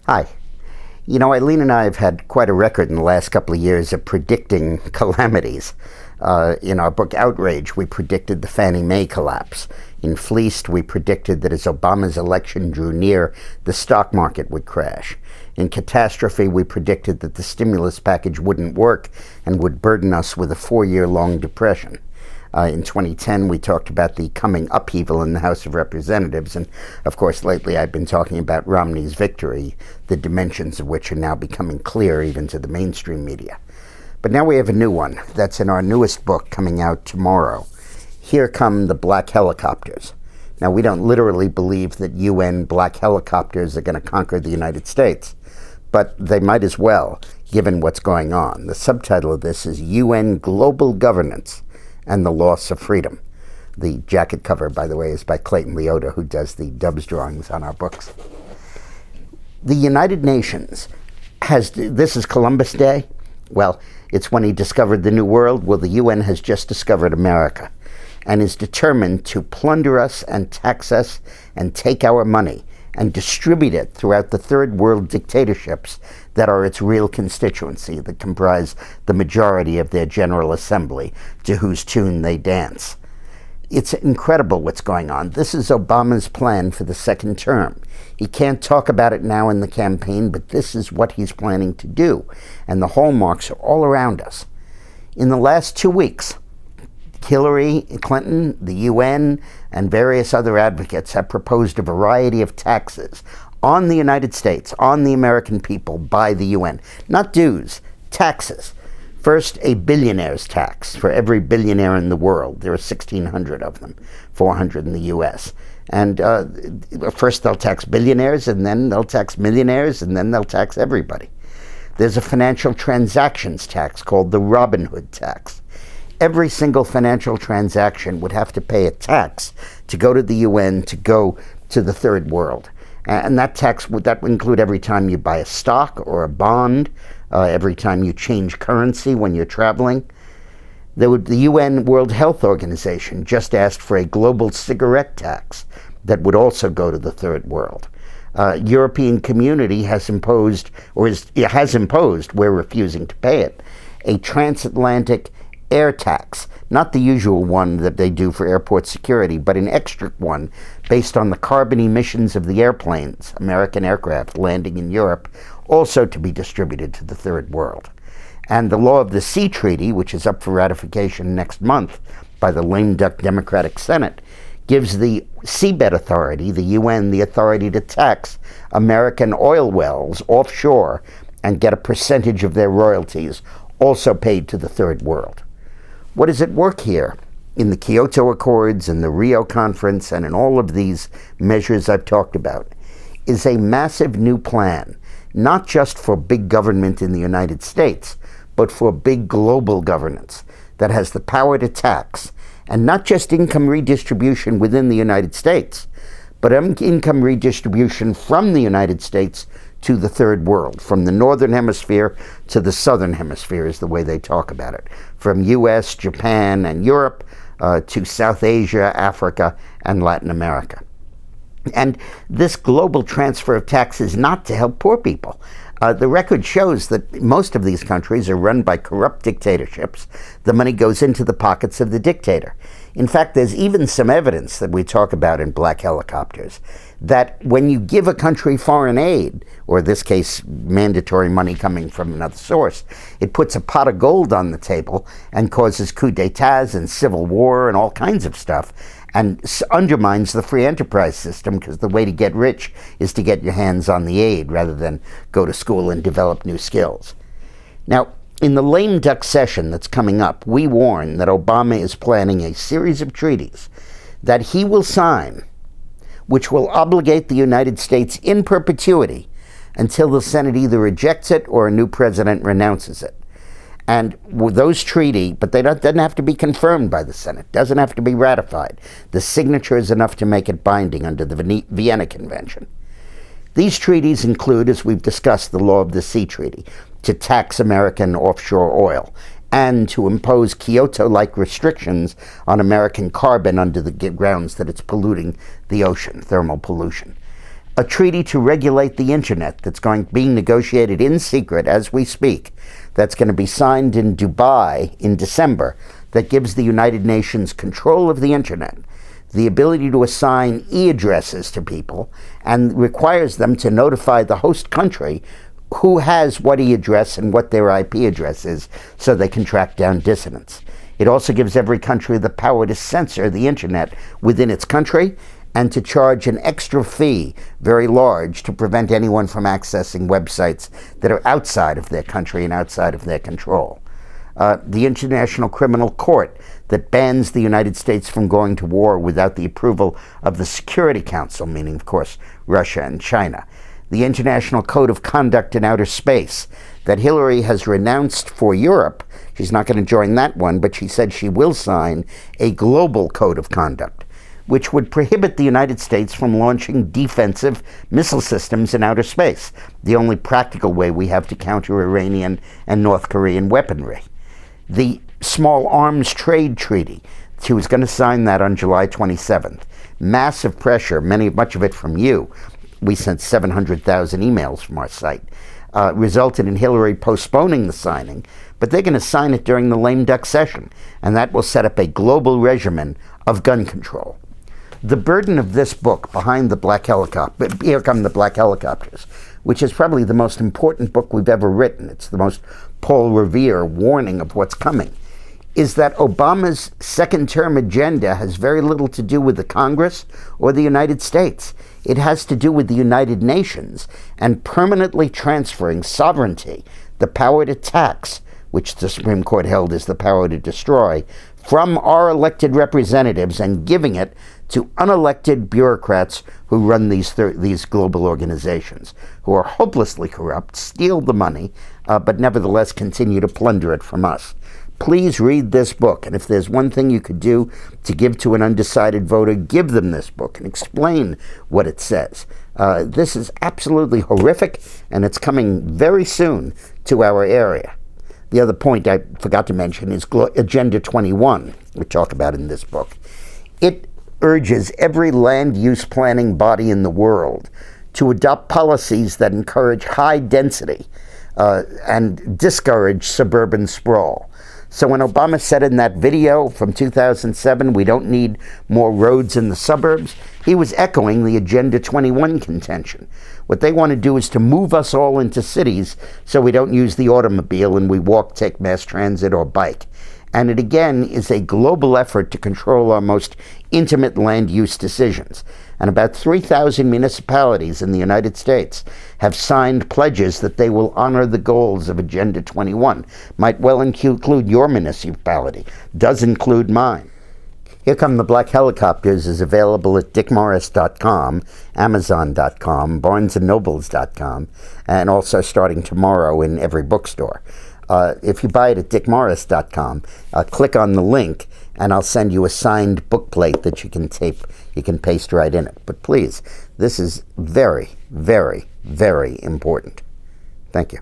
Hi. You know, Eileen and I have had quite a record in the last couple of years of predicting calamities. In our book Outrage, we predicted the Fannie Mae collapse. In Fleeced, we predicted that as Obama's election drew near, the stock market would crash. In Catastrophe, we predicted that the stimulus package wouldn't work and would burden us with a 4-year-long depression. In 2010, we talked about the coming upheaval in the House of Representatives, and of course, lately I've been talking about Romney's victory, the dimensions of which are now becoming clear even to the mainstream media. But now we have a new one that's in our newest book coming out tomorrow. Here Come the Black Helicopters. Now, we don't literally believe that UN black helicopters are going to conquer the United States, but they might as well, given what's going on. The subtitle of this is UN Global Governance and the Loss of Freedom. The jacket cover, by the way, is by Clayton Leota, who does the Dubs drawings on our books. The United Nations this is Columbus Day. Well, it's when he discovered the New World. Well, the UN has just discovered America and is determined to plunder us and tax us and take our money and distribute it throughout the third world dictatorships that are its real constituency, that comprise the majority of their General Assembly, to whose tune they dance. It's incredible what's going on. This is Obama's plan for the second term. He can't talk about it now in the campaign, but this is what he's planning to do, and the hallmarks are all around us. In the last 2 weeks, Hillary Clinton, the UN, and various other advocates have proposed a variety of taxes on the United States, on the American people, by the UN. Not dues, taxes. First, a billionaire's tax for every billionaire in the world. There are 1,600 of them, 400 in the US. And first they'll tax billionaires, and then they'll tax millionaires, and then they'll tax everybody. There's a financial transactions tax called the Robin Hood tax. Every single financial transaction would have to pay a tax to go to the UN, to go to the third world. And that tax would include every time you buy a stock or a bond, every time you change currency when you're traveling. The UN World Health Organization just asked for a global cigarette tax that would also go to the third world. European Community has imposed, we're refusing to pay it, a transatlantic air tax, not the usual one that they do for airport security, but an extra one based on the carbon emissions of the airplanes, American aircraft landing in Europe, also to be distributed to the third world. And the Law of the Sea Treaty, which is up for ratification next month by the lame duck Democratic Senate, gives the Seabed Authority, the UN, the authority to tax American oil wells offshore and get a percentage of their royalties also paid to the third world. What is at work here in the Kyoto Accords and the Rio Conference and in all of these measures I've talked about is a massive new plan, not just for big government in the United States, but for big global governance that has the power to tax, and not just income redistribution within the United States, but income redistribution from the United States to the third world, from the northern hemisphere to the southern hemisphere is the way they talk about it, from US, Japan, and Europe to South Asia, Africa, and Latin America. And this global transfer of tax is not to help poor people. The record shows that most of these countries are run by corrupt dictatorships. The money goes into the pockets of the dictator. In fact, there's even some evidence that we talk about in Black Helicopters that when you give a country foreign aid, or in this case, mandatory money coming from another source, it puts a pot of gold on the table and causes coups d'etats and civil war and all kinds of stuff, and undermines the free enterprise system, because the way to get rich is to get your hands on the aid rather than go to school and develop new skills. Now, in the lame duck session that's coming up, we warn that Obama is planning a series of treaties that he will sign, which will obligate the United States in perpetuity until the Senate either rejects it or a new president renounces it. And with those treaties, but doesn't have to be confirmed by the Senate, doesn't have to be ratified. The signature is enough to make it binding under the Vienna Convention. These treaties include, as we've discussed, the Law of the Sea Treaty, to tax American offshore oil, and to impose Kyoto-like restrictions on American carbon under the grounds that it's polluting the ocean, thermal pollution. a treaty to regulate the internet that's being negotiated in secret as we speak, that's going to be signed in Dubai in December, that gives the United Nations control of the internet, the ability to assign e-addresses to people, and requires them to notify the host country who has what e-address and what their IP address is, so they can track down dissidents. It also gives every country the power to censor the internet within its country and to charge an extra fee, very large, to prevent anyone from accessing websites that are outside of their country and outside of their control. The International Criminal Court that bans the United States from going to war without the approval of the Security Council, meaning, of course, Russia and China. The International Code of Conduct in Outer Space that Hillary has renounced for Europe. She's not going to join that one, but she said she will sign a global code of conduct, which would prohibit the United States from launching defensive missile systems in outer space, the only practical way we have to counter Iranian and North Korean weaponry. The Small Arms Trade Treaty, she was going to sign that on July 27th. Massive pressure, much of it from you. We sent 700,000 emails from our site. Resulted in Hillary postponing the signing, but they're going to sign it during the lame duck session, and that will set up a global regimen of gun control. The burden of this book, Behind the Black Helicopter, Here Come the Black Helicopters, which is probably the most important book we've ever written, it's the most Paul Revere warning of what's coming, is that Obama's second-term agenda has very little to do with the Congress or the United States. It has to do with the United Nations and permanently transferring sovereignty, the power to tax, which the Supreme Court held is the power to destroy, from our elected representatives and giving it to unelected bureaucrats who run these global organizations, who are hopelessly corrupt, steal the money, but nevertheless continue to plunder it from us. Please read this book, and if there's one thing you could do to give to an undecided voter, give them this book and explain what it says. This is absolutely horrific, and it's coming very soon to our area. The other point I forgot to mention is Agenda 21, we talk about in this book. It urges every land use planning body in the world to adopt policies that encourage high density and discourage suburban sprawl. So when Obama said in that video from 2007, we don't need more roads in the suburbs, he was echoing the Agenda 21 contention. What they want to do is to move us all into cities so we don't use the automobile and we walk, take mass transit, or bike. And it again is a global effort to control our most intimate land use decisions. And about 3,000 municipalities in the United States have signed pledges that they will honor the goals of Agenda 21. Might well include your municipality, does include mine. Here Come the Black Helicopters is available at dickmorris.com, amazon.com, barnesandnobles.com, and also starting tomorrow in every bookstore. If you buy it at dickmorris.com, click on the link, and I'll send you a signed bookplate that you can paste right in it. But please, this is very, very, very important. Thank you.